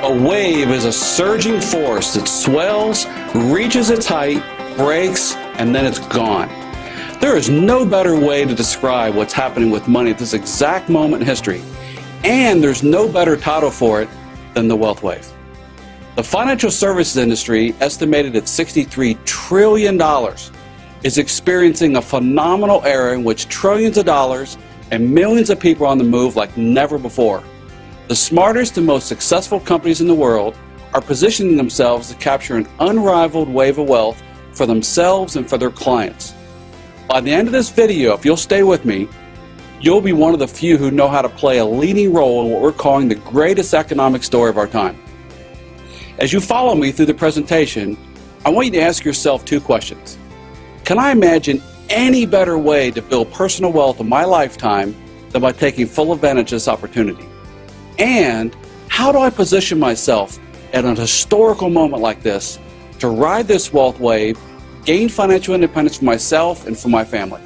A wave is a surging force that swells, reaches its height, breaks, and then it's gone. There is no better way to describe what's happening with money at this exact moment in history, and there's no better title for it than the wealth wave. The financial services industry, estimated at $63 trillion, is experiencing a phenomenal era in which trillions of dollars and millions of people are on the move like never before. The smartest and most successful companies in the world are positioning themselves to capture an unrivaled wave of wealth for themselves and for their clients. By the end of this video, if you'll stay with me, you'll be one of the few who know how to play a leading role in what we're calling the greatest economic story of our time. As you follow me through the presentation, I want you to ask yourself two questions. Can I imagine any better way to build personal wealth in my lifetime than by taking full advantage of this opportunity? And how do I position myself at an historical moment like this to ride this wealth wave, gain financial independence for myself and for my family?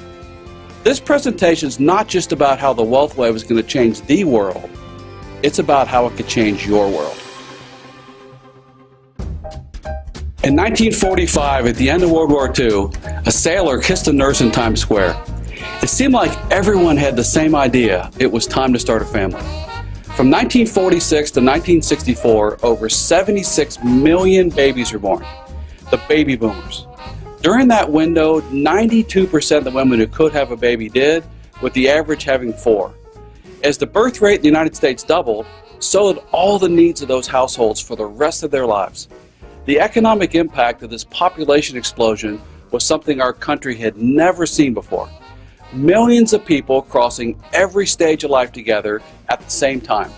This presentation is not just about how the wealth wave is going to change the world, it's about how it could change your world. In 1945, at the end of World War II, a sailor kissed a nurse in Times Square. It seemed like everyone had the same idea: it was time to start a family. From 1946 to 1964, over 76 million babies were born, the baby boomers. During that window, 92% of the women who could have a baby did, with the average having 4. As the birth rate in the United States doubled, so did all the needs of those households for the rest of their lives. The economic impact of this population explosion was something our country had never seen before. Millions of people crossing every stage of life together at the same time.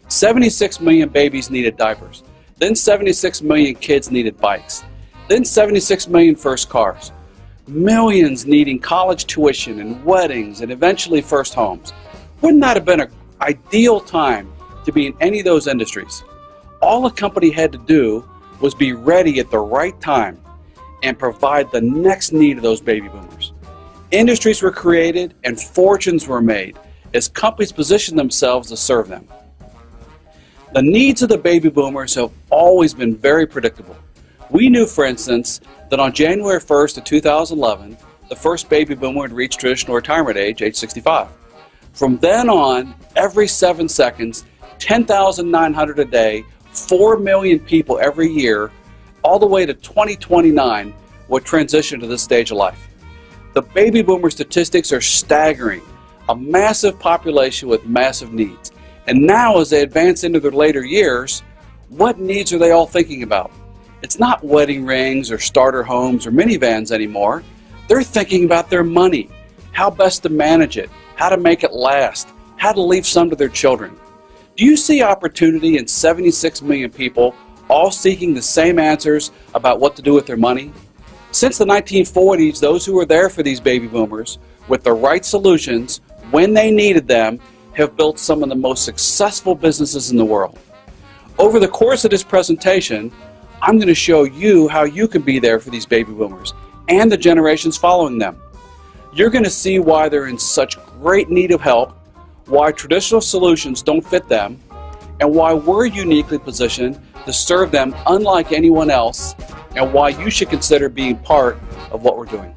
76 million babies needed diapers. Then 76 million kids needed bikes. Then 76 million first cars. Millions needing college tuition and weddings and eventually first homes. Wouldn't that have been an ideal time to be in any of those industries? All a company had to do was be ready at the right time and provide the next need of those baby boomers. Industries were created and fortunes were made as companies positioned themselves to serve them. The needs of the baby boomers have always been very predictable. We knew, for instance, that on January 1st of 2011, the first baby boomer would reach traditional retirement age 65. From then on, every 7 seconds, 10,900 a day, 4 million people every year, all the way to 2029, would transition to this stage of life. The baby boomer statistics are staggering, a massive population with massive needs. And now as they advance into their later years, what needs are they all thinking about? It's not wedding rings or starter homes or minivans anymore. They're thinking about their money, how best to manage it, how to make it last, how to leave some to their children. Do you see opportunity in 76 million people all seeking the same answers about what to do with their money? Since the 1940s, those who were there for these baby boomers with the right solutions when they needed them have built some of the most successful businesses in the world. Over the course of this presentation, I'm going to show you how you can be there for these baby boomers and the generations following them. You're going to see why they're in such great need of help, why traditional solutions don't fit them, and why we're uniquely positioned to serve them unlike anyone else, and why you should consider being part of what we're doing.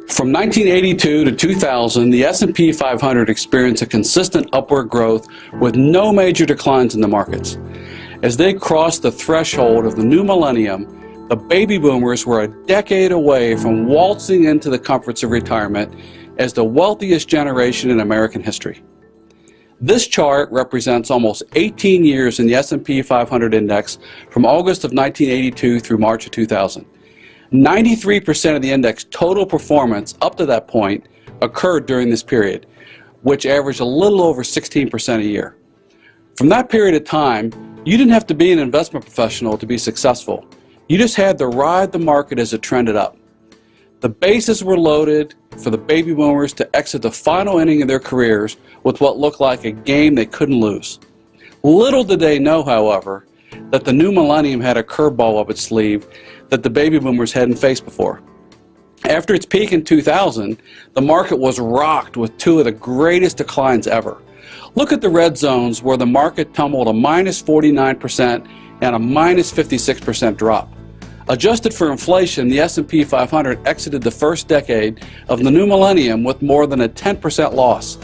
From 1982 to 2000, the S&P 500 experienced a consistent upward growth with no major declines in the markets. As they crossed the threshold of the new millennium, the baby boomers were a decade away from waltzing into the comforts of retirement as the wealthiest generation in American history. This chart represents almost 18 years in the S&P 500 index from August of 1982 through March of 2000. 93% of the index total performance up to that point occurred during this period, which averaged a little over 16% a year. From that period of time, you didn't have to be an investment professional to be successful. You just had to ride the market as it trended up. The bases were loaded for the baby boomers to exit the final inning of their careers with what looked like a game they couldn't lose. Little did they know, however, that the new millennium had a curveball up its sleeve that the baby boomers hadn't faced before. After its peak in 2000, the market was rocked with two of the greatest declines ever. Look at the red zones where the market tumbled a minus 49% and a minus 56% drop. Adjusted for inflation, the S&P 500 exited the first decade of the new millennium with more than a 10% loss.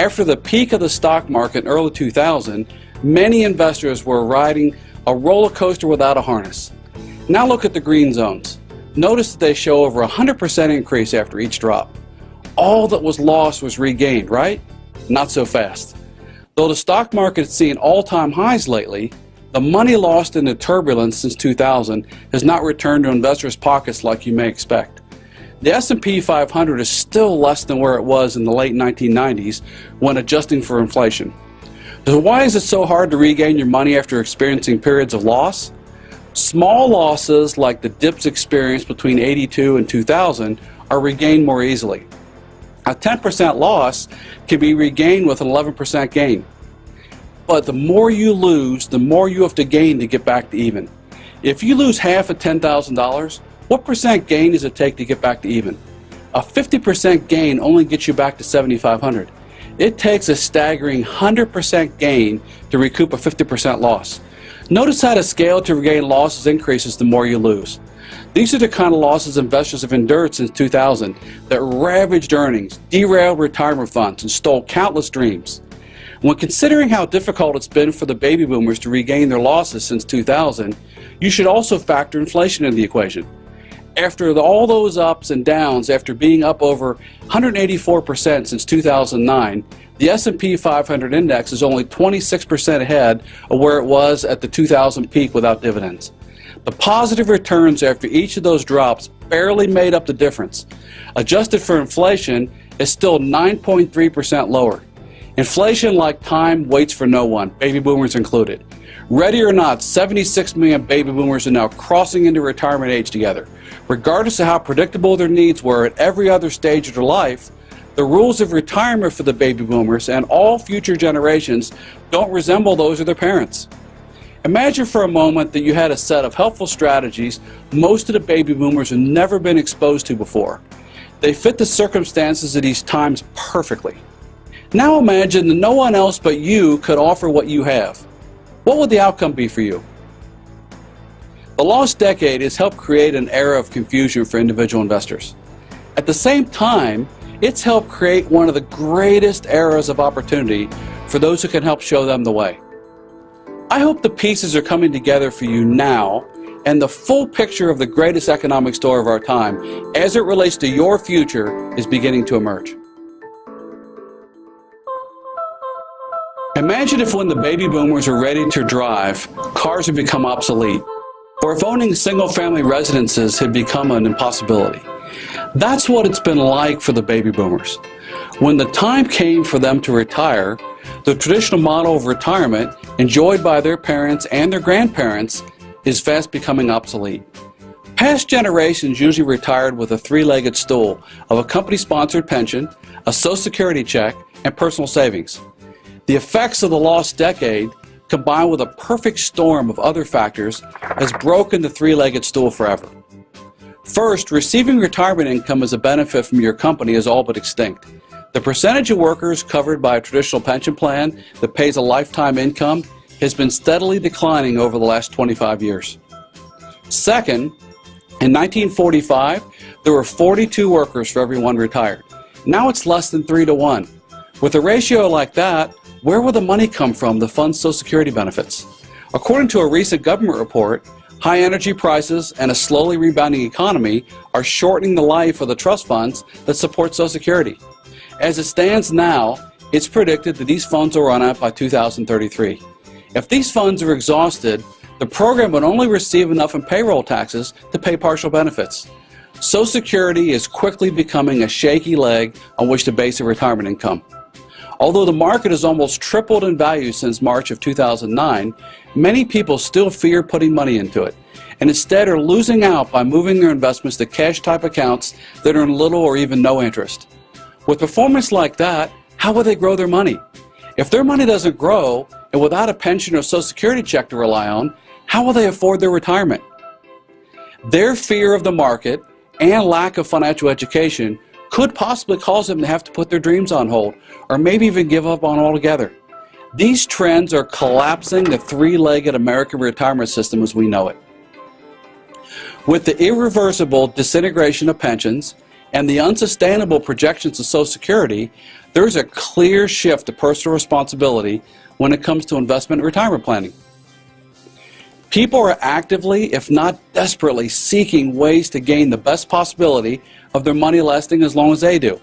After the peak of the stock market in early 2000, many investors were riding a roller coaster without a harness. Now look at the green zones. Notice that they show over a 100% increase after each drop. All that was lost was regained, right? Not so fast. Though the stock market has seen all-time highs lately, the money lost in the turbulence since 2000 has not returned to investors' pockets like you may expect. The S&P 500 is still less than where it was in the late 1990s when adjusting for inflation. So why is it so hard to regain your money after experiencing periods of loss? Small losses like the dips experienced between 82 and 2000 are regained more easily. A 10% loss can be regained with an 11% gain. But the more you lose, the more you have to gain to get back to even. If you lose half of $10,000, what percent gain does it take to get back to even? A 50% gain only gets you back to $7,500. It takes a staggering 100% gain to recoup a 50% loss. Notice how the scale to regain losses increases the more you lose. These are the kind of losses investors have endured since 2000 that ravaged earnings, derailed retirement funds, and stole countless dreams. When considering how difficult it's been for the baby boomers to regain their losses since 2000, you should also factor inflation into the equation. After all those ups and downs, after being up over 184% since 2009, the S&P 500 index is only 26% ahead of where it was at the 2000 peak without dividends. The positive returns after each of those drops barely made up the difference. Adjusted for inflation, it's still 9.3% lower. Inflation, like time, waits for no one, baby boomers included. Ready or not, 76 million baby boomers are now crossing into retirement age together. Regardless of how predictable their needs were at every other stage of their life, the rules of retirement for the baby boomers and all future generations don't resemble those of their parents. Imagine for a moment that you had a set of helpful strategies most of the baby boomers have never been exposed to before. They fit the circumstances of these times perfectly. Now imagine that no one else but you could offer what you have. What would the outcome be for you? The lost decade has helped create an era of confusion for individual investors. At the same time, it's helped create one of the greatest eras of opportunity for those who can help show them the way. I hope the pieces are coming together for you now, and the full picture of the greatest economic story of our time, as it relates to your future, is beginning to emerge. Imagine if when the baby boomers are ready to drive, cars had become obsolete, or if owning single-family residences had become an impossibility. That's what it's been like for the baby boomers. When the time came for them to retire, the traditional model of retirement enjoyed by their parents and their grandparents is fast becoming obsolete. Past generations usually retired with a three-legged stool of a company-sponsored pension, a Social Security check, and personal savings. The effects of the lost decade, combined with a perfect storm of other factors, has broken the three-legged stool forever. First, receiving retirement income as a benefit from your company is all but extinct. The percentage of workers covered by a traditional pension plan that pays a lifetime income has been steadily declining over the last 25 years. Second, in 1945, there were 42 workers for every one retired. Now it's less than 3 to 1. With a ratio like that, where will the money come from to fund Social Security benefits? According to a recent government report, high energy prices and a slowly rebounding economy are shortening the life of the trust funds that support Social Security. As it stands now, it's predicted that these funds will run out by 2033. If these funds are exhausted, the program would only receive enough in payroll taxes to pay partial benefits. Social Security is quickly becoming a shaky leg on which to base a retirement income. Although the market has almost tripled in value since March of 2009, many people still fear putting money into it, and instead are losing out by moving their investments to cash-type accounts that earn little or even no interest. With performance like that, how will they grow their money? If their money doesn't grow, and without a pension or Social Security check to rely on, how will they afford their retirement? Their fear of the market and lack of financial education could possibly cause them to have to put their dreams on hold, or maybe even give up on altogether. These trends are collapsing the three-legged American retirement system as we know it. With the irreversible disintegration of pensions and the unsustainable projections of Social Security, there's a clear shift to personal responsibility when it comes to investment and retirement planning. People are actively, if not desperately, seeking ways to gain the best possibility of their money lasting as long as they do.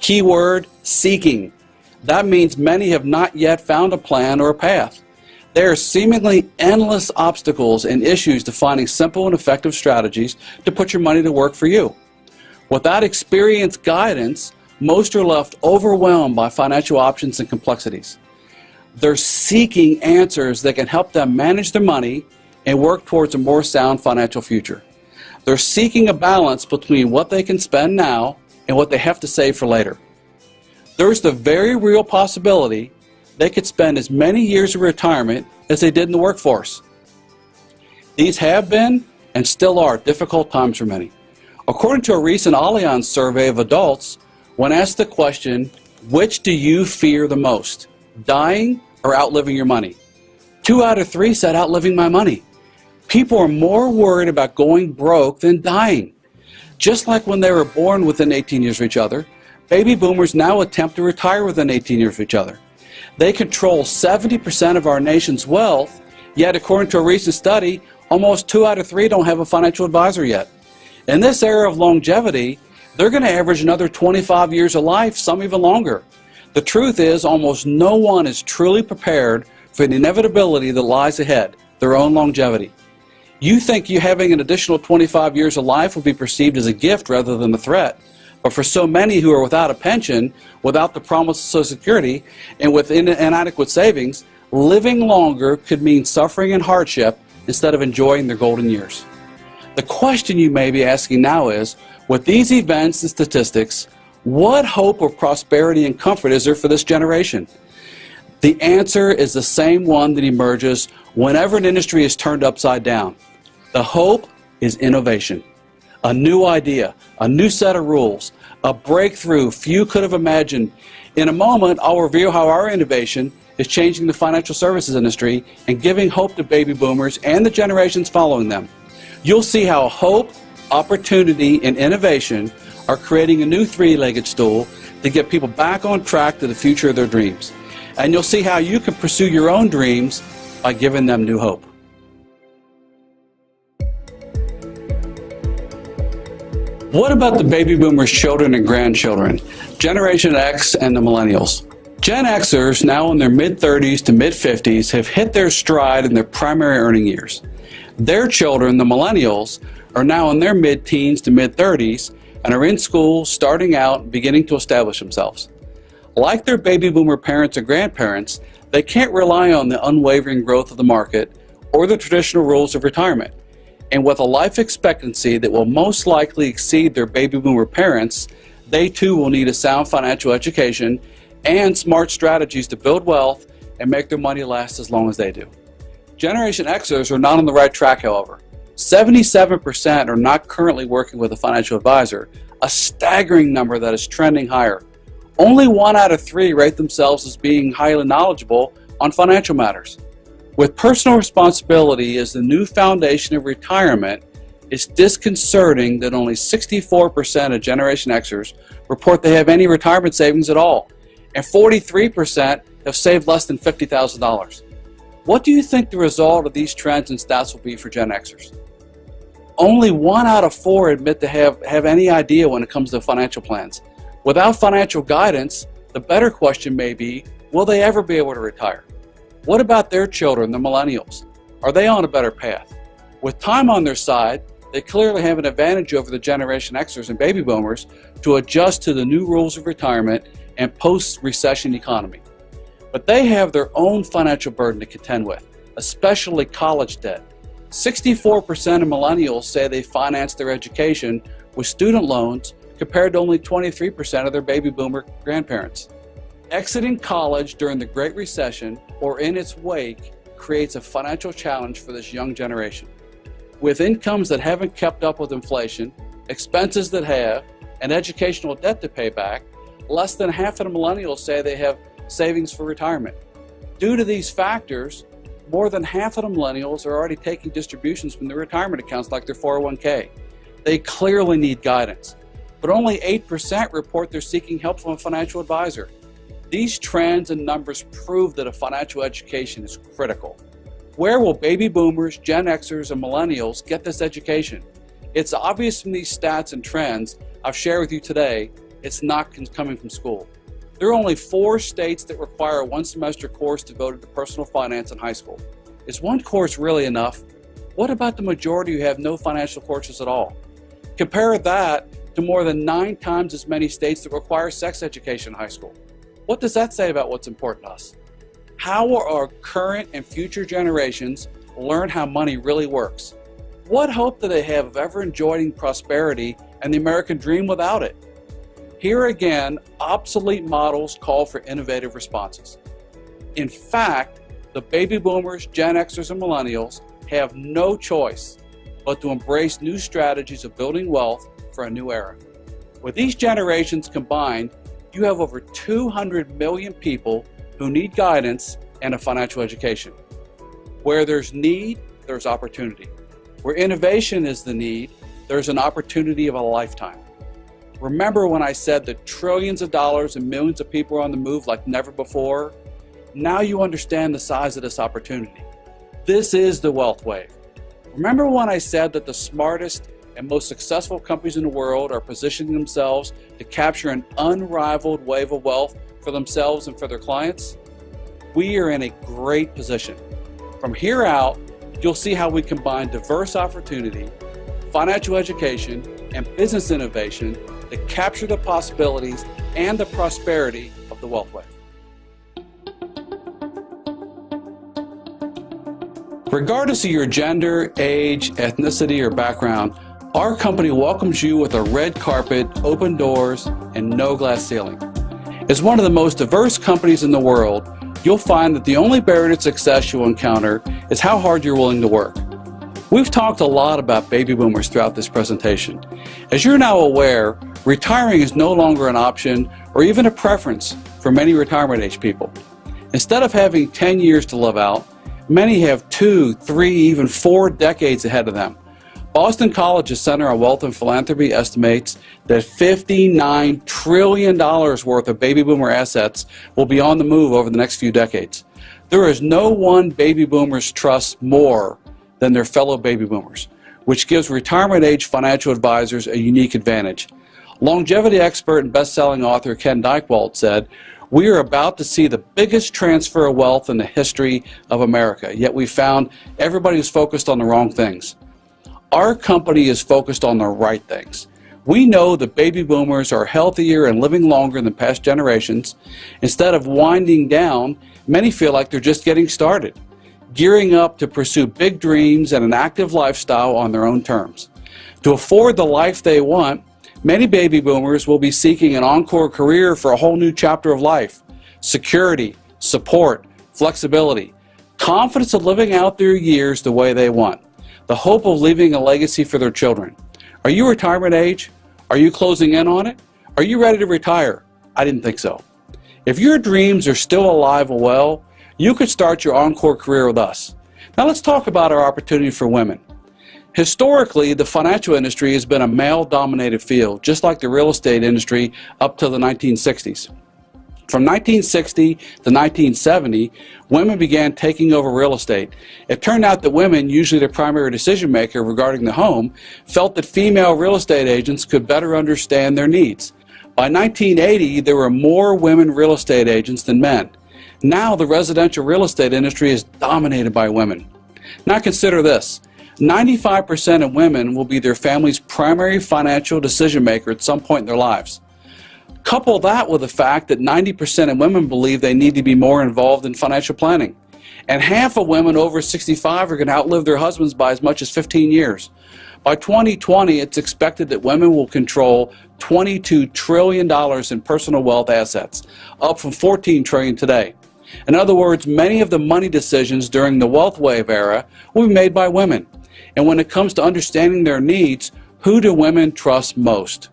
Keyword, seeking. That means many have not yet found a plan or a path. There are seemingly endless obstacles and issues to finding simple and effective strategies to put your money to work for you. Without experienced guidance, most are left overwhelmed by financial options and complexities. They're seeking answers that can help them manage their money and work towards a more sound financial future. They're seeking a balance between what they can spend now and what they have to save for later. There's the very real possibility they could spend as many years of retirement as they did in the workforce. These have been and still are difficult times for many. According to a recent Allianz survey of adults, when asked the question, which do you fear the most, dying or outliving your money? 2 out of 3 said outliving my money. People are more worried about going broke than dying. Just like when they were born within 18 years of each other, baby boomers now attempt to retire within 18 years of each other. They control 70% of our nation's wealth, yet according to a recent study, almost 2 out of 3 don't have a financial advisor yet. In this era of longevity, they're going to average another 25 years of life, some even longer. The truth is, almost no one is truly prepared for the inevitability that lies ahead, their own longevity. You think you having an additional 25 years of life will be perceived as a gift rather than a threat. But for so many who are without a pension, without the promise of Social Security, and with inadequate savings, living longer could mean suffering and hardship instead of enjoying their golden years. The question you may be asking now is, with these events and statistics, what hope of prosperity and comfort is there for this generation? The answer is the same one that emerges whenever an industry is turned upside down. The hope is innovation. A new idea, a new set of rules, a breakthrough few could have imagined. In a moment, I'll reveal how our innovation is changing the financial services industry and giving hope to baby boomers and the generations following them. You'll see how hope, opportunity, and innovation are creating a new three-legged stool to get people back on track to the future of their dreams. And you'll see how you can pursue your own dreams by giving them new hope. What about the baby boomers' children and grandchildren, Generation X and the millennials? Gen Xers, now in their mid-30s to mid-50s, have hit their stride in their primary earning years. Their children, the millennials, are now in their mid-teens to mid-30s and are in school, starting out, beginning to establish themselves. Like their baby boomer parents or grandparents, they can't rely on the unwavering growth of the market or the traditional rules of retirement. And with a life expectancy that will most likely exceed their baby boomer parents, they too will need a sound financial education and smart strategies to build wealth and make their money last as long as they do. Generation Xers are not on the right track, however. 77% are not currently working with a financial advisor, a staggering number that is trending higher. Only 1 out of 3 rate themselves as being highly knowledgeable on financial matters. With personal responsibility as the new foundation of retirement, it's disconcerting that only 64% of Generation Xers report they have any retirement savings at all, and 43% have saved less than $50,000. What do you think the result of these trends and stats will be for Gen Xers? Only 1 out of 4 admit to have any idea when it comes to financial plans. Without financial guidance, the better question may be, will they ever be able to retire? What about their children, the millennials? Are they on a better path? With time on their side, they clearly have an advantage over the Generation Xers and baby boomers to adjust to the new rules of retirement and post-recession economy. But they have their own financial burden to contend with, especially college debt. 64% of millennials say they finance their education with student loans compared to only 23% of their baby boomer grandparents. Exiting college during the Great Recession or in its wake creates a financial challenge for this young generation. With incomes that haven't kept up with inflation, expenses that have, and educational debt to pay back, less than half of the millennials say they have savings for retirement. Due to these factors, more than half of the millennials are already taking distributions from their retirement accounts like their 401k. They clearly need guidance, but only 8% report they're seeking help from a financial advisor. These trends and numbers prove that a financial education is critical. Where will baby boomers, Gen Xers, and millennials get this education? It's obvious from these stats and trends I've shared with you today, it's not coming from school. There are only 4 states that require a one-semester course devoted to personal finance in high school. Is one course really enough? What about the majority who have no financial courses at all? Compare that to more than 9 times as many states that require sex education in high school. What does that say about what's important to us? How will our current and future generations learn how money really works? What hope do they have of ever enjoying prosperity and the American dream without it? Here again, obsolete models call for innovative responses. In fact, the baby boomers, Gen Xers, and millennials have no choice but to embrace new strategies of building wealth for a new era. With these generations combined, you have over 200 million people who need guidance and a financial education. Where there's need, there's opportunity. Where innovation is the need, there's an opportunity of a lifetime. Remember when I said that trillions of dollars and millions of people are on the move like never before? Now you understand the size of this opportunity. This is the wealth wave. Remember when I said that the smartest and most successful companies in the world are positioning themselves to capture an unrivaled wave of wealth for themselves and for their clients? We are in a great position. From here out, you'll see how we combine diverse opportunity, financial education, and business innovation to capture the possibilities and the prosperity of the wealth wave. Regardless of your gender, age, ethnicity, or background, our company welcomes you with a red carpet, open doors, and no glass ceiling. As one of the most diverse companies in the world, you'll find that the only barrier to success you'll encounter is how hard you're willing to work. We've talked a lot about baby boomers throughout this presentation. As you're now aware, retiring is no longer an option or even a preference for many retirement age people. Instead of having 10 years to live out, many have 2, 3, even 4 decades ahead of them. Boston College's Center on Wealth and Philanthropy estimates that $59 trillion worth of baby boomer assets will be on the move over the next few decades. There is no one baby boomers trust more than their fellow baby boomers, which gives retirement age financial advisors a unique advantage. Longevity expert and best-selling author Ken Dykewald said, "We are about to see the biggest transfer of wealth in the history of America, yet we found everybody is focused on the wrong things." Our company is focused on the right things. We know that baby boomers are healthier and living longer than past generations. Instead of winding down, many feel like they're just getting started, gearing up to pursue big dreams and an active lifestyle on their own terms. To afford the life they want, many baby boomers will be seeking an encore career for a whole new chapter of life. Security, support, flexibility, confidence of living out their years the way they want. The hope of leaving a legacy for their children. Are you retirement age? Are you closing in on it? Are you ready to retire? I didn't think so. If your dreams are still alive and well, you could start your encore career with us. Now let's talk about our opportunity for women. Historically, the financial industry has been a male-dominated field, just like the real estate industry up to the 1960s. From 1960 to 1970, women began taking over real estate. It turned out that women, usually the primary decision maker regarding the home, felt that female real estate agents could better understand their needs. By 1980, there were more women real estate agents than men. Now the residential real estate industry is dominated by women. Now consider this. 95% of women will be their family's primary financial decision maker at some point in their lives. Couple that with the fact that 90% of women believe they need to be more involved in financial planning. And half of women over 65 are going to outlive their husbands by as much as 15 years. By 2020, it's expected that women will control $22 trillion in personal wealth assets, up from $14 trillion today. In other words, many of the money decisions during the wealth wave era will be made by women. And when it comes to understanding their needs, Who do women trust most?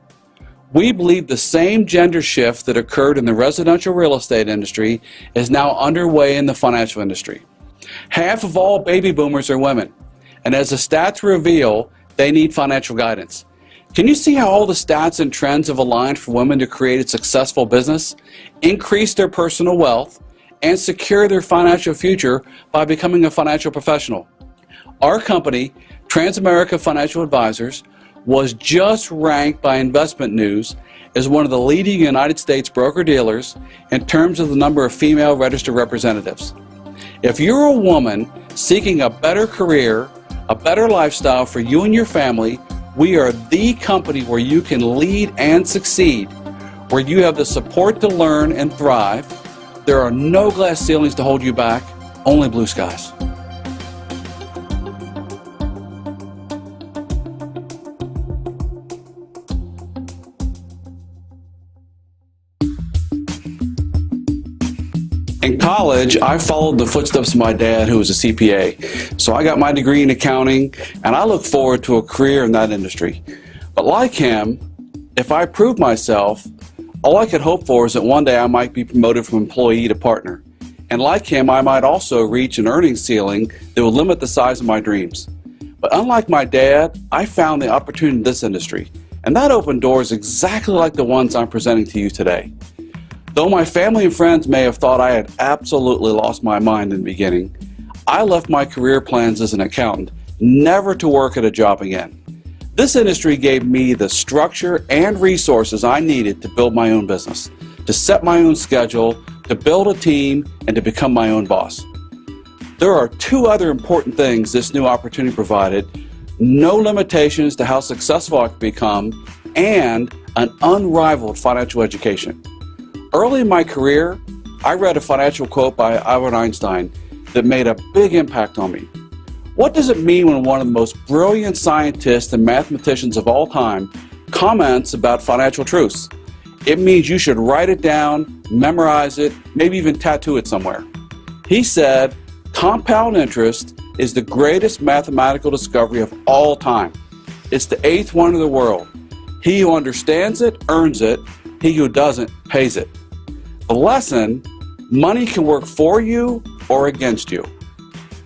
We believe the same gender shift that occurred in the residential real estate industry is now underway in the financial industry. Half of all baby boomers are women, and as the stats reveal, they need financial guidance. Can you see how all the stats and trends have aligned for women to create a successful business, increase their personal wealth, and secure their financial future by becoming a financial professional? Our company, Transamerica Financial Advisors, was just ranked by Investment News as one of the leading United States broker-dealers in terms of the number of female registered representatives. If you're a woman seeking a better career, a better lifestyle for you and your family, we are the company where you can lead and succeed, where you have the support to learn and thrive. There are no glass ceilings to hold you back, only blue skies. In college, I followed the footsteps of my dad, who was a CPA. So I got my degree in accounting, and I look forward to a career in that industry. But like him, if I prove myself, all I could hope for is that one day I might be promoted from employee to partner. And like him, I might also reach an earnings ceiling that would limit the size of my dreams. But unlike my dad, I found the opportunity in this industry, and that opened doors exactly like the ones I'm presenting to you today. Though my family and friends may have thought I had absolutely lost my mind in the beginning, I left my career plans as an accountant, never to work at a job again. This industry gave me the structure and resources I needed to build my own business, to set my own schedule, to build a team, and to become my own boss. There are two other important things this new opportunity provided: no limitations to how successful I could become, and an unrivaled financial education. Early in my career, I read a financial quote by Albert Einstein that made a big impact on me. What does it mean when one of the most brilliant scientists and mathematicians of all time comments about financial truths? It means you should write it down, memorize it, maybe even tattoo it somewhere. He said, compound interest is the greatest mathematical discovery of all time. It's the eighth wonder of the world. He who understands it earns it. He who doesn't pays it. The lesson: money can work for you or against you.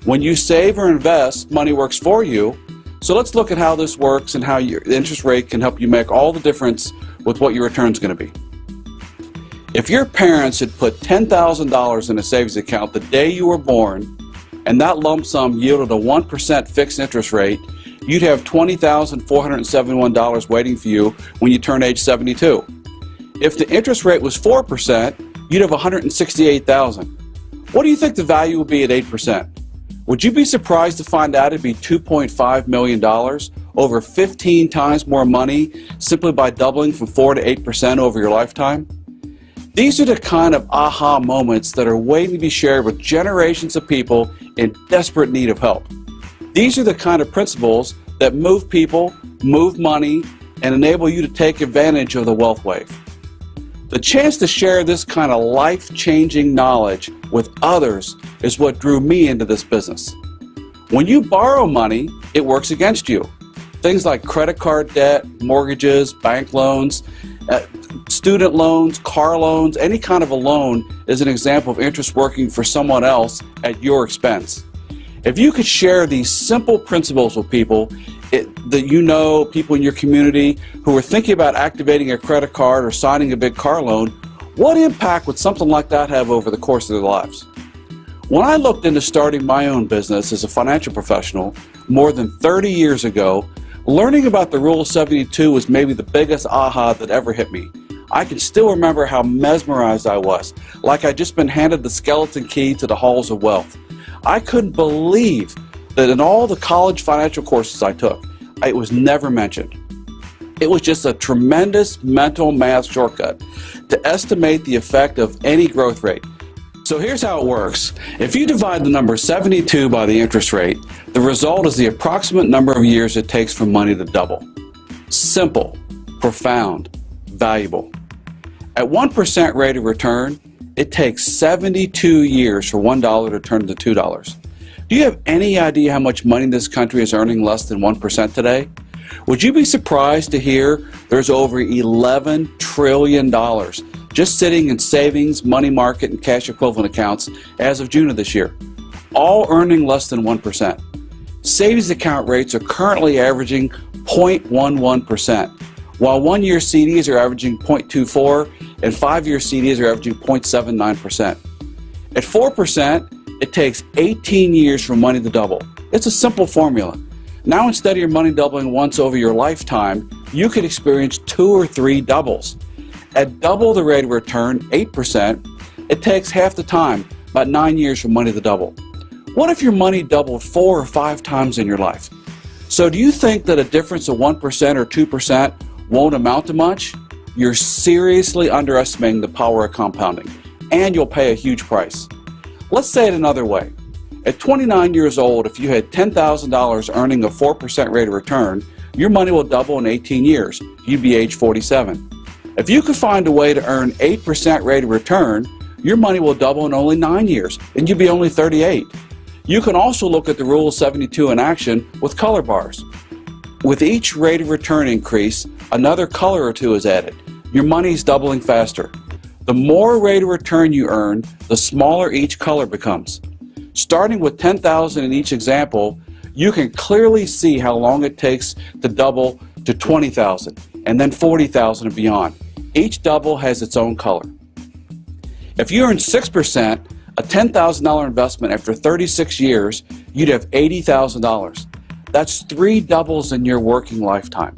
When you save or invest, money works for you. So let's look at how this works and how your interest rate can help you make all the difference with what your return is going to be. If your parents had put $10,000 in a savings account the day you were born, and that lump sum yielded a 1% fixed interest rate, you'd have $20,471 waiting for you when you turn age 72. If the interest rate was 4%, you'd have $168,000. What do you think the value would be at 8%? Would you be surprised to find out it'd be $2.5 million, over 15 times more money, simply by doubling from 4 to 8% over your lifetime? These are the kind of aha moments that are waiting to be shared with generations of people in desperate need of help. These are the kind of principles that move people, move money, and enable you to take advantage of the wealth wave. The chance to share this kind of life-changing knowledge with others is what drew me into this business. When you borrow money, it works against you. Things like credit card debt, mortgages, bank loans, student loans, car loans, any kind of a loan is an example of interest working for someone else at your expense. If you could share these simple principles with people that you know, people in your community who are thinking about activating a credit card or signing a big car loan, what impact would something like that have over the course of their lives? When I looked into starting my own business as a financial professional more than 30 years ago, learning about the Rule of 72 was maybe the biggest aha that ever hit me. I can still remember how mesmerized I was, like I'd just been handed the skeleton key to the halls of wealth. I couldn't believe that in all the college financial courses I took, it was never mentioned. It was just a tremendous mental math shortcut to estimate the effect of any growth rate. So here's how it works. If you divide the number 72 by the interest rate, the result is the approximate number of years it takes for money to double. Simple, profound, valuable. At 1% rate of return, it takes 72 years for $1 to turn to $2. Do you have any idea how much money this country is earning less than 1% today? Would you be surprised to hear there's over $11 trillion just sitting in savings, money market, and cash equivalent accounts as of June of this year, all earning less than 1%. Savings account rates are currently averaging 0.11%, while one-year CDs are averaging 0.24% and 5-year CDs are averaging 0.79%. At 4%, it takes 18 years for money to double. It's a simple formula. Now, instead of your money doubling once over your lifetime, you could experience 2 or 3 doubles. At double the rate of return, 8%, it takes half the time, about 9 years for money to double. What if your money doubled 4 or 5 times in your life? So do you think that a difference of 1% or 2% won't amount to much? You're seriously underestimating the power of compounding, and you'll pay a huge price. Let's say it another way. At 29 years old, if you had $10,000 earning a 4% rate of return, your money will double in 18 years. You'd be age 47. If you could find a way to earn 8% rate of return, your money will double in only 9 years, and you'd be only 38. You can also look at the Rule of 72 in action with color bars. With each rate of return increase, another color or two is added. Your money's doubling faster. The more rate of return you earn, the smaller each color becomes. Starting with $10,000 in each example, you can clearly see how long it takes to double to $20,000 and then $40,000 and beyond. Each double has its own color. If you earn 6%, a $10,000 investment after 36 years, you'd have $80,000. That's 3 doubles in your working lifetime.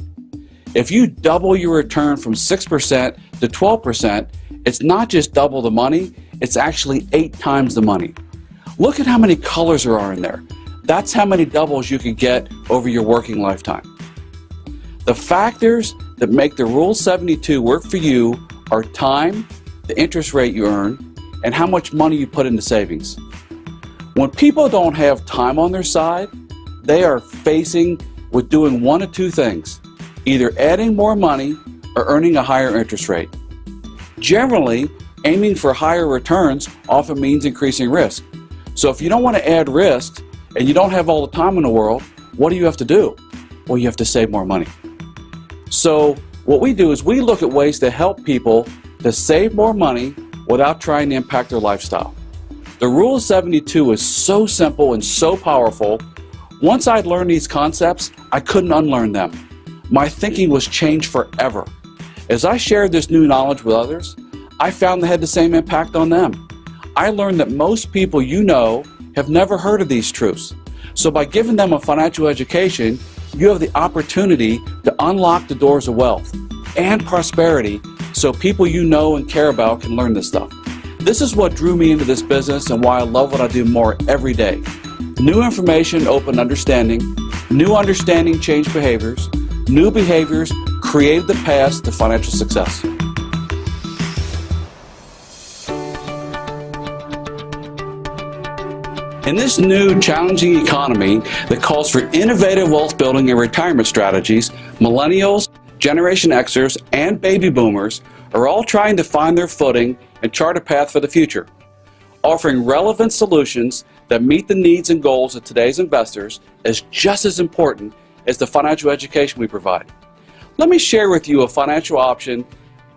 If you double your return from 6% to 12%, it's not just double the money, it's actually 8 times the money. Look at how many colors there are in there. That's how many doubles you could get over your working lifetime. The factors that make the Rule 72 work for you are time, the interest rate you earn, and how much money you put into savings. When people don't have time on their side, they are facing with doing one of 2 things, either adding more money or earning a higher interest rate. Generally, aiming for higher returns often means increasing risk. So if you don't want to add risk and you don't have all the time in the world, what do you have to do? Well, you have to save more money. So what we do is we look at ways to help people to save more money without trying to impact their lifestyle. The Rule of 72 is so simple and so powerful. Once I'd learned these concepts, I couldn't unlearn them. My thinking was changed forever. As I shared this new knowledge with others, I found they had the same impact on them. I learned that most people you know have never heard of these truths. So by giving them a financial education, you have the opportunity to unlock the doors of wealth and prosperity so people you know and care about can learn this stuff. This is what drew me into this business and why I love what I do more every day. New information, open understanding. New understanding, change behaviors. New behaviors created the path to financial success. In this new, challenging economy that calls for innovative wealth building and retirement strategies, millennials, Generation Xers, and baby boomers are all trying to find their footing and chart a path for the future. Offering relevant solutions that meet the needs and goals of today's investors is just as important as the financial education we provide. Let me share with you a financial option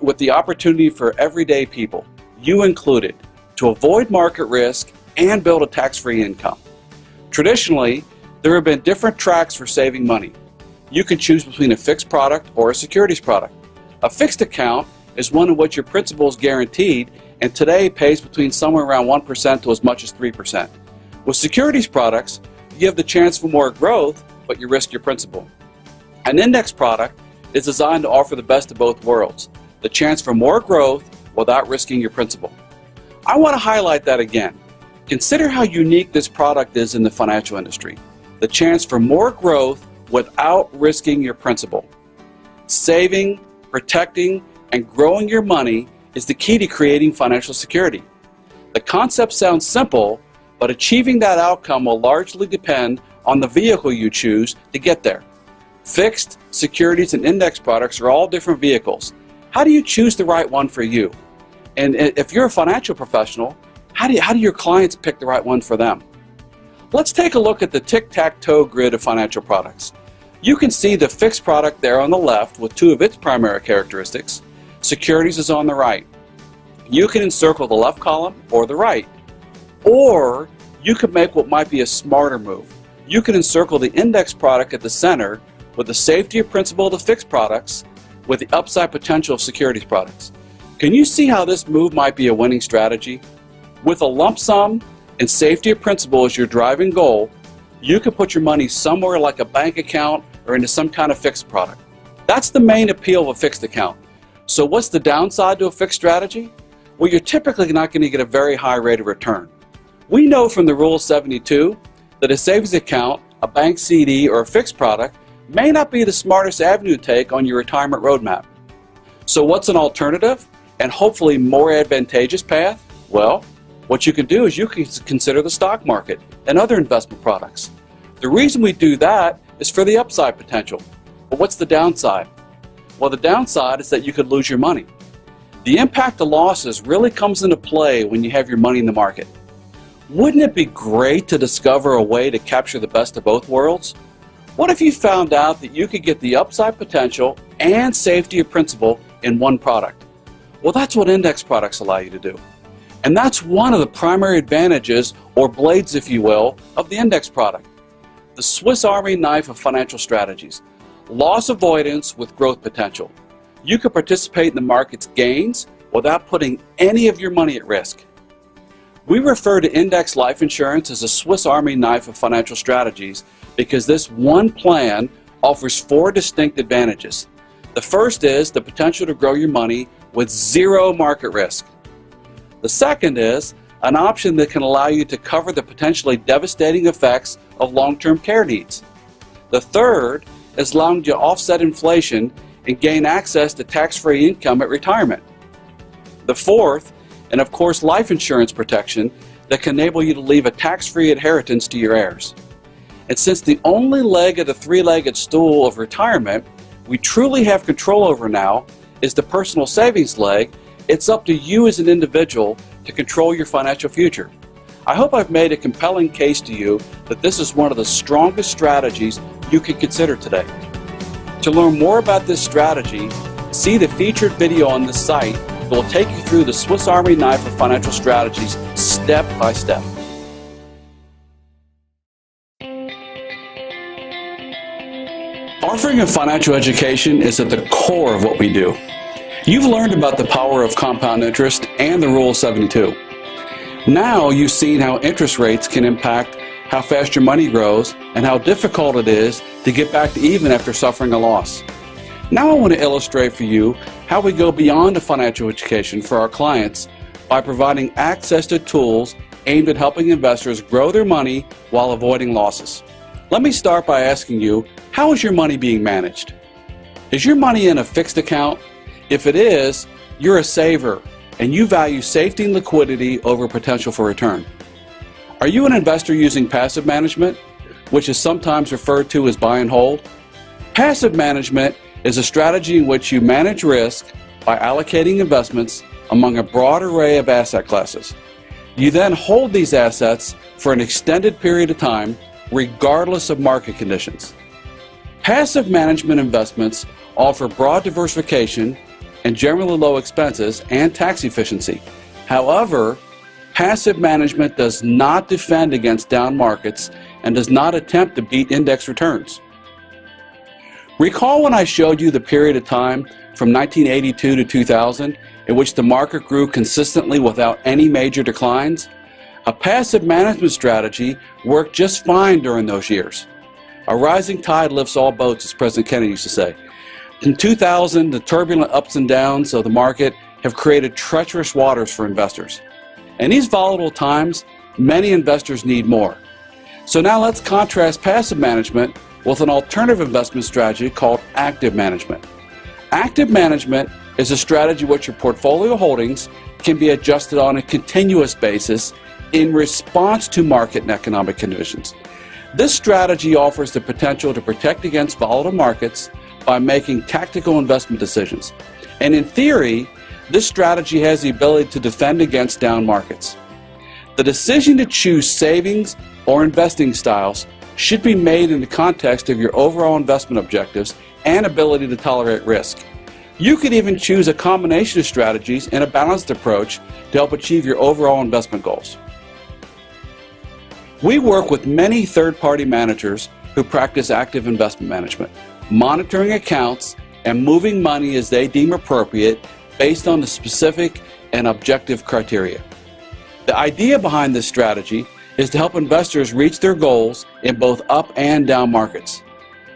with the opportunity for everyday people, you included, to avoid market risk and build a tax-free income. Traditionally, there have been different tracks for saving money. You can choose between a fixed product or a securities product. A fixed account is one in which your principal is guaranteed and today pays between somewhere around 1% to as much as 3%. With securities products, you have the chance for more growth, but you risk your principal. An index product is designed to offer the best of both worlds, the chance for more growth without risking your principal. I want to highlight that again. Consider how unique this product is in the financial industry. The chance for more growth without risking your principal. Saving, protecting, and growing your money is the key to creating financial security. The concept sounds simple, but achieving that outcome will largely depend on the vehicle you choose to get there. Fixed, securities, and index products are all different vehicles. How do you choose the right one for you? And if you're a financial professional, how do your clients pick the right one for them? Let's take a look at the tic-tac-toe grid of financial products. You can see the fixed product there on the left with two of its primary characteristics. Securities is on the right. You can encircle the left column or the right. Or you could make what might be a smarter move. You can encircle the index product at the center with the safety of principle of the fixed products with the upside potential of securities products. Can you see how this move might be a winning strategy? With a lump sum and safety of principle as your driving goal, you can put your money somewhere like a bank account or into some kind of fixed product. That's the main appeal of a fixed account. So what's the downside to a fixed strategy? Well, you're typically not going to get a very high rate of return. We know from the Rule of 72 that a savings account, a bank CD, or a fixed product may not be the smartest avenue to take on your retirement roadmap. So what's an alternative and hopefully more advantageous path? Well, what you can do is you can consider the stock market and other investment products. The reason we do that is for the upside potential. But what's the downside? Well, the downside is that you could lose your money. The impact of losses really comes into play when you have your money in the market. Wouldn't it be great to discover a way to capture the best of both worlds? What if you found out that you could get the upside potential and safety of principle in one product? Well, that's what index products allow you to do. And that's one of the primary advantages, or blades if you will, of the index product. The Swiss Army knife of financial strategies. Loss avoidance with growth potential. You can participate in the market's gains without putting any of your money at risk. We refer to index life insurance as a Swiss Army knife of financial strategies because this one plan offers 4 distinct advantages. The first is the potential to grow your money with zero market risk. The second is an option that can allow you to cover the potentially devastating effects of long-term care needs. The third is allowing you to offset inflation and gain access to tax-free income at retirement. The fourth, and of course life insurance protection that can enable you to leave a tax-free inheritance to your heirs. And since the only leg of the three-legged stool of retirement we truly have control over now is the personal savings leg, it's up to you as an individual to control your financial future. I hope I've made a compelling case to you that this is one of the strongest strategies you can consider today. To learn more about this strategy, see the featured video on this site that will take you through the Swiss Army knife of financial strategies step by step. Offering a financial education is at the core of what we do. You've learned about the power of compound interest and the Rule of 72. Now you've seen how interest rates can impact how fast your money grows and how difficult it is to get back to even after suffering a loss. Now I want to illustrate for you how we go beyond a financial education for our clients by providing access to tools aimed at helping investors grow their money while avoiding losses. Let me start by asking you, how is your money being managed? Is your money in a fixed account? If it is, you're a saver and you value safety and liquidity over potential for return. Are you an investor using passive management, which is sometimes referred to as buy and hold? Passive management is a strategy in which you manage risk by allocating investments among a broad array of asset classes. You then hold these assets for an extended period of time, regardless of market conditions. Passive management investments offer broad diversification and generally low expenses and tax efficiency. However, passive management does not defend against down markets and does not attempt to beat index returns. Recall when I showed you the period of time from 1982 to 2000 in which the market grew consistently without any major declines? A passive management strategy worked just fine during those years. A rising tide lifts all boats, as President Kennedy used to say. In 2000, the turbulent ups and downs of the market have created treacherous waters for investors. In these volatile times, many investors need more. So now let's contrast passive management with an alternative investment strategy called active management. Active management is a strategy in which your portfolio holdings can be adjusted on a continuous basis in response to market and economic conditions. This strategy offers the potential to protect against volatile markets by making tactical investment decisions. And in theory, this strategy has the ability to defend against down markets. The decision to choose savings or investing styles should be made in the context of your overall investment objectives and ability to tolerate risk. You could even choose a combination of strategies and a balanced approach to help achieve your overall investment goals. We work with many third-party managers who practice active investment management, monitoring accounts and moving money as they deem appropriate based on the specific and objective criteria. The idea behind this strategy is to help investors reach their goals in both up and down markets.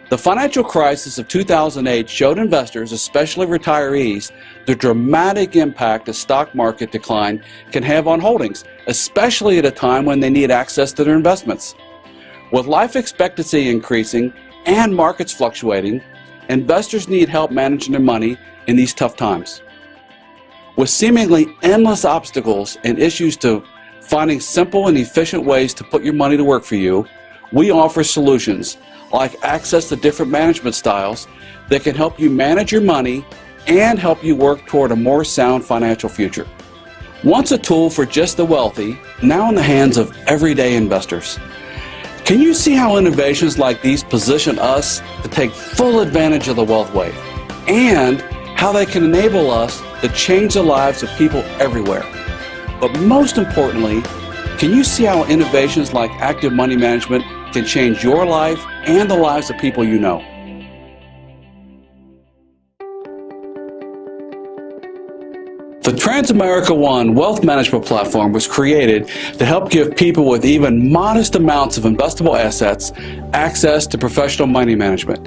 The financial crisis of 2008 showed investors, especially retirees, the dramatic impact a stock market decline can have on holdings, especially at a time when they need access to their investments. With life expectancy increasing and markets fluctuating, investors need help managing their money in these tough times. With seemingly endless obstacles and issues to finding simple and efficient ways to put your money to work for you, we offer solutions like access to different management styles that can help you manage your money and help you work toward a more sound financial future. Once a tool for just the wealthy, now in the hands of everyday investors. Can you see how innovations like these position us to take full advantage of the wealth wave, and how they can enable us to change the lives of people everywhere? But most importantly, can you see how innovations like active money management can change your life and the lives of people you know? The Transamerica One Wealth Management Platform was created to help give people with even modest amounts of investable assets access to professional money management.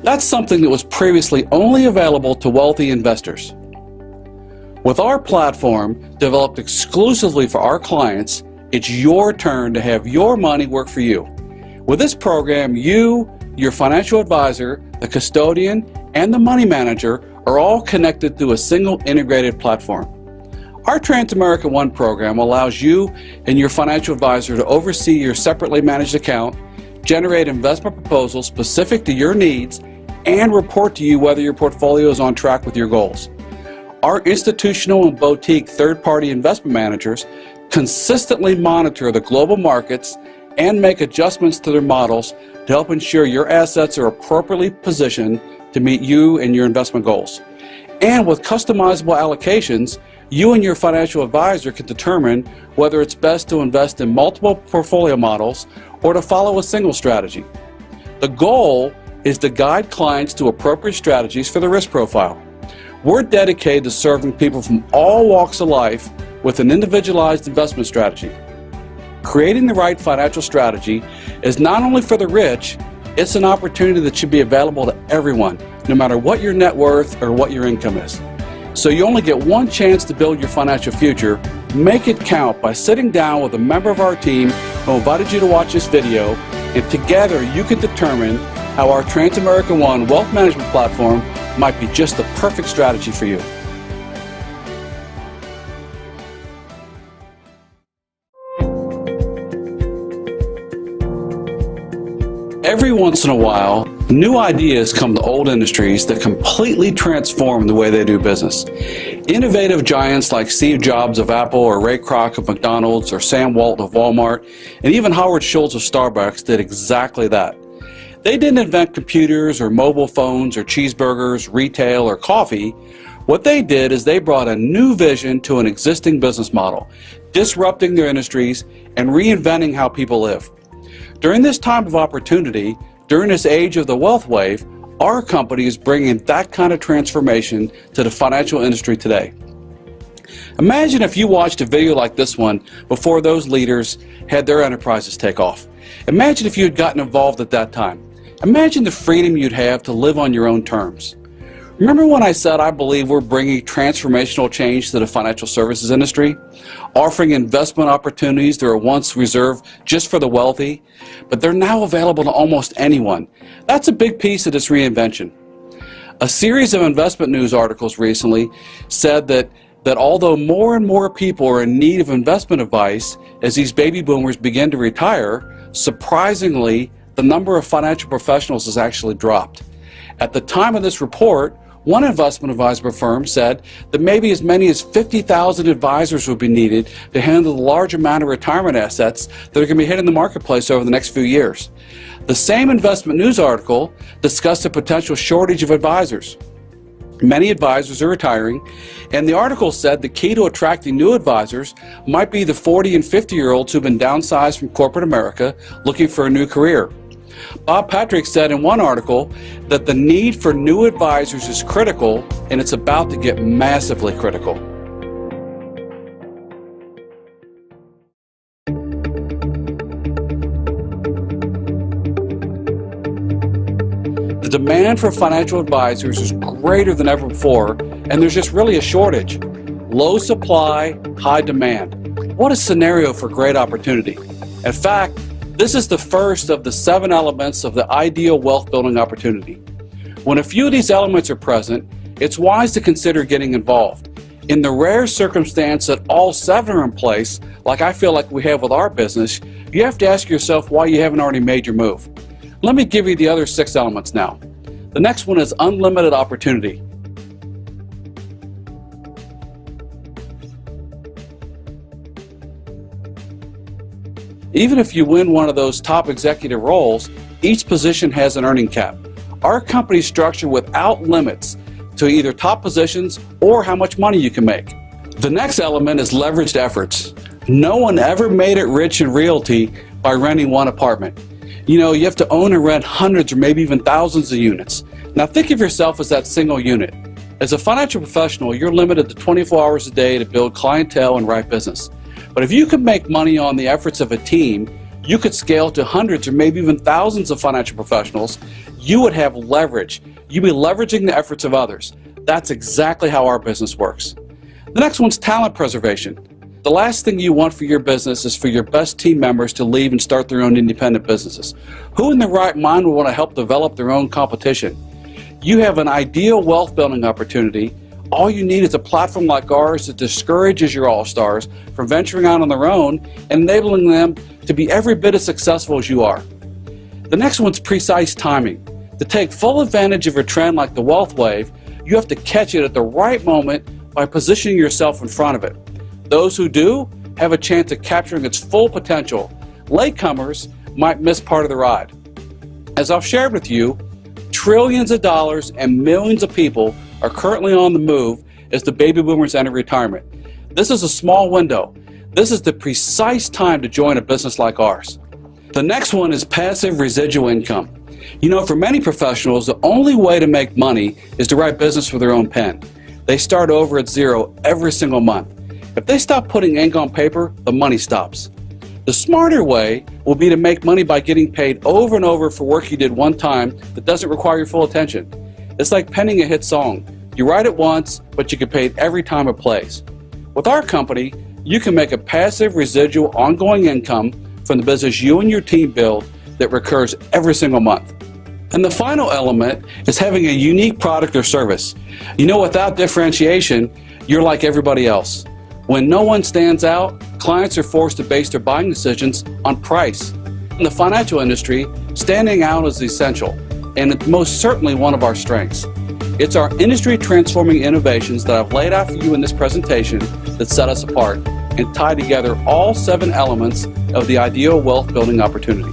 That's something that was previously only available to wealthy investors. With our platform developed exclusively for our clients, it's your turn to have your money work for you. With this program, you, your financial advisor, the custodian, and the money manager are all connected through a single integrated platform. Our Transamerica One program allows you and your financial advisor to oversee your separately managed account, generate investment proposals specific to your needs, and report to you whether your portfolio is on track with your goals. Our institutional and boutique third-party investment managers consistently monitor the global markets and make adjustments to their models to help ensure your assets are appropriately positioned to meet you and your investment goals. And with customizable allocations, you and your financial advisor can determine whether it's best to invest in multiple portfolio models or to follow a single strategy. The goal is to guide clients to appropriate strategies for the risk profile. We're dedicated to serving people from all walks of life with an individualized investment strategy. Creating the right financial strategy is not only for the rich, it's an opportunity that should be available to everyone, no matter what your net worth or what your income is. So you only get one chance to build your financial future. Make it count by sitting down with a member of our team who invited you to watch this video, and together you can determine how our Transamerica One Wealth Management Platform might be just the perfect strategy for you. Every once in a while, new ideas come to old industries that completely transform the way they do business. Innovative giants like Steve Jobs of Apple, or Ray Kroc of McDonald's, or Sam Walton of Walmart, and even Howard Schultz of Starbucks did exactly that. They didn't invent computers or mobile phones or cheeseburgers, retail, or coffee. What they did is they brought a new vision to an existing business model, disrupting their industries and reinventing how people live. During this time of opportunity, during this age of the wealth wave, our company is bringing that kind of transformation to the financial industry today. Imagine if you watched a video like this one before those leaders had their enterprises take off. Imagine if you had gotten involved at that time. Imagine the freedom you'd have to live on your own terms. Remember when I said I believe we're bringing transformational change to the financial services industry, offering investment opportunities that were once reserved just for the wealthy, but they're now available to almost anyone. That's a big piece of this reinvention. A series of investment news articles recently said that although more and more people are in need of investment advice as these baby boomers begin to retire, surprisingly, the number of financial professionals has actually dropped. At the time of this report, One investment advisor firm said that maybe as many as 50,000 advisors would be needed to handle the large amount of retirement assets that are going to be hitting the marketplace over the next few years. The same investment news article discussed a potential shortage of advisors. Many advisors are retiring, and the article said the key to attracting new advisors might be the 40 and 50-year-olds who've been downsized from corporate America looking for a new career. Bob Patrick said in one article that the need for new advisors is critical, and it's about to get massively critical. The demand for financial advisors is greater than ever before, and there's just really a shortage. Low supply, high demand. What a scenario for great opportunity. In fact, this is the first of the 7 elements of the ideal wealth building opportunity. When a few of these elements are present, it's wise to consider getting involved. In the rare circumstance that all 7 are in place, like I feel like we have with our business, you have to ask yourself why you haven't already made your move. Let me give you the other 6 elements now. The next one is unlimited opportunity. Even if you win one of those top executive roles, each position has an earning cap. Our company is structured without limits to either top positions or how much money you can make. The next element is leveraged efforts. No one ever made it rich in realty by renting one apartment. You know, you have to own and rent hundreds or maybe even thousands of units. Now think of yourself as that single unit. As a financial professional, you're limited to 24 hours a day to build clientele and write business. But if you could make money on the efforts of a team, you could scale to hundreds or maybe even thousands of financial professionals. You would have leverage. You'd be leveraging the efforts of others. That's exactly how our business works. The next one's talent preservation. The last thing you want for your business is for your best team members to leave and start their own independent businesses. Who in their right mind would want to help develop their own competition? You have an ideal wealth building opportunity. All you need is a platform like ours that discourages your all-stars from venturing out on their own and enabling them to be every bit as successful as you are. The next one's precise timing. To take full advantage of a trend like the wealth wave, you have to catch it at the right moment by positioning yourself in front of it. Those who do have a chance of capturing its full potential. Latecomers might miss part of the ride. As I've shared with you, trillions of dollars and millions of people are currently on the move as the baby boomers enter retirement. This is a small window. This is the precise time to join a business like ours. The next one is passive residual income. You know, for many professionals, the only way to make money is to write business with their own pen. They start over at zero every single month. If they stop putting ink on paper, the money stops. The smarter way will be to make money by getting paid over and over for work you did one time that doesn't require your full attention. It's like penning a hit song. You write it once, but you get paid every time it plays. With our company, you can make a passive residual ongoing income from the business you and your team build that recurs every single month. And the final element is having a unique product or service. You know, without differentiation, you're like everybody else. When no one stands out, clients are forced to base their buying decisions on price. In the financial industry, standing out is essential, and it's most certainly one of our strengths. It's our industry-transforming innovations that I've laid out for you in this presentation that set us apart and tie together all 7 elements of the ideal wealth building opportunity.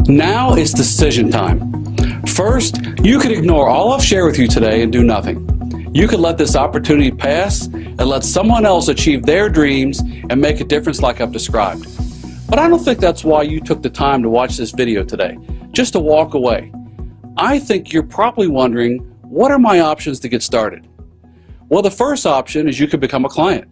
Now it's decision time. First, you could ignore all I've shared with you today and do nothing. You could let this opportunity pass and let someone else achieve their dreams and make a difference like I've described. But I don't think that's why you took the time to watch this video today, just to walk away. I think you're probably wondering, what are my options to get started? Well, the first option is you could become a client.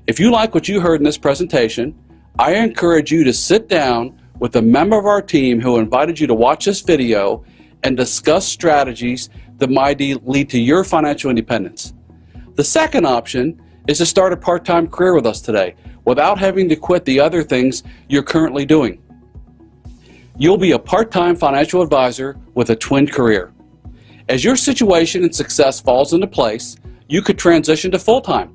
If you like what you heard in this presentation, I encourage you to sit down with a member of our team who invited you to watch this video and discuss strategies that might lead to your financial independence. The second option is to start a part-time career with us today without having to quit the other things you're currently doing. You'll be a part-time financial advisor with a twin career. As your situation and success falls into place, you could transition to full-time.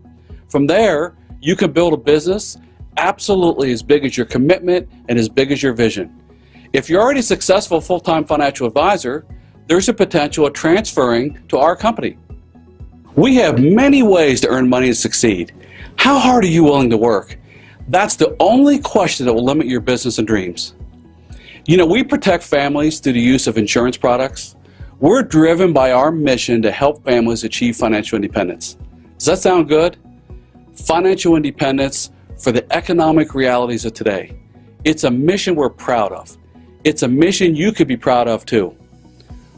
From there, you can build a business absolutely as big as your commitment and as big as your vision. If you're already a successful full-time financial advisor, there's a potential of transferring to our company. We have many ways to earn money and succeed. How hard are you willing to work? That's the only question that will limit your business and dreams. You know, we protect families through the use of insurance products. We're driven by our mission to help families achieve financial independence. Does that sound good? Financial independence for the economic realities of today. It's a mission we're proud of. It's a mission you could be proud of too.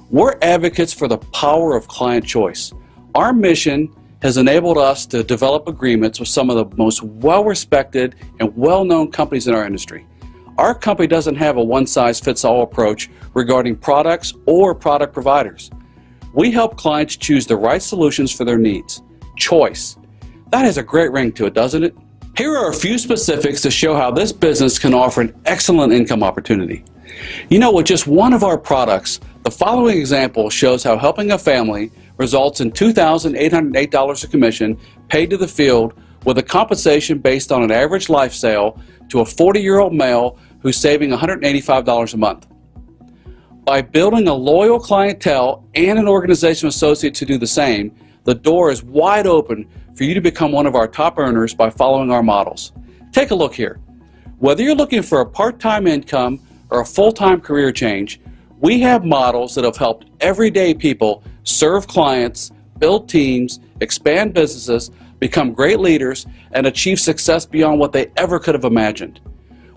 We're advocates for the power of client choice. Our mission has enabled us to develop agreements with some of the most well-respected and well-known companies in our industry. Our company doesn't have a one-size-fits-all approach regarding products or product providers. We help clients choose the right solutions for their needs. Choice. That has a great ring to it, doesn't it? Here are a few specifics to show how this business can offer an excellent income opportunity. You know, with just one of our products, the following example shows how helping a family results in $2,808 of commission paid to the field with a compensation based on an average life sale to a 40-year-old male who's saving $185 a month. By building a loyal clientele and an organization of associates who do the same, the door is wide open for you to become one of our top earners by following our models. Take a look here. Whether you're looking for a part-time income or a full-time career change, we have models that have helped everyday people serve clients, build teams, expand businesses, become great leaders, and achieve success beyond what they ever could have imagined.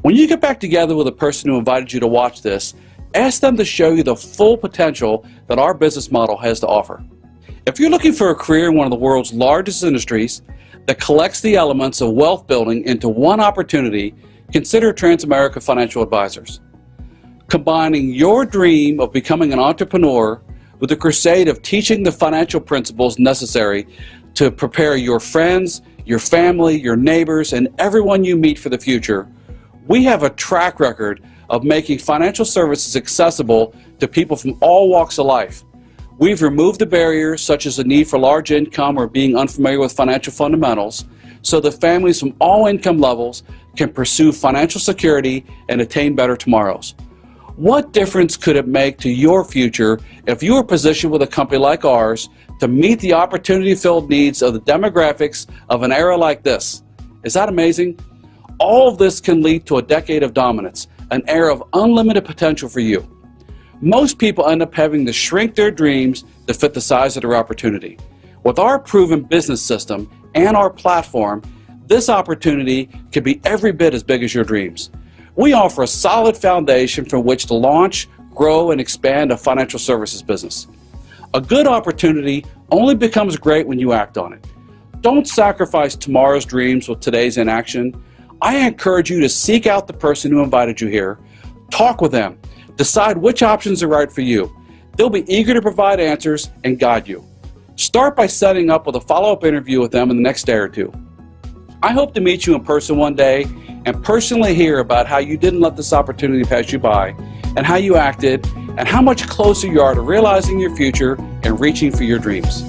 When you get back together with the person who invited you to watch this, ask them to show you the full potential that our business model has to offer. If you're looking for a career in one of the world's largest industries that collects the elements of wealth building into one opportunity, consider Transamerica Financial Advisors. Combining your dream of becoming an entrepreneur with the crusade of teaching the financial principles necessary to prepare your friends, your family, your neighbors, and everyone you meet for the future, we have a track record of making financial services accessible to people from all walks of life. We've removed the barriers such as the need for large income or being unfamiliar with financial fundamentals so that families from all income levels can pursue financial security and attain better tomorrows. What difference could it make to your future if you were positioned with a company like ours to meet the opportunity-filled needs of the demographics of an era like this? Is that amazing? All of this can lead to a decade of dominance, an era of unlimited potential for you. Most people end up having to shrink their dreams to fit the size of their opportunity. With our proven business system and our platform, this opportunity can be every bit as big as your dreams. We offer a solid foundation from which to launch, grow, and expand a financial services business. A good opportunity only becomes great when you act on it. Don't sacrifice tomorrow's dreams with today's inaction. I encourage you to seek out the person who invited you here, talk with them, decide which options are right for you. They'll be eager to provide answers and guide you. Start by setting up with a follow-up interview with them in the next day or two. I hope to meet you in person one day and personally hear about how you didn't let this opportunity pass you by, and how you acted, and how much closer you are to realizing your future and reaching for your dreams.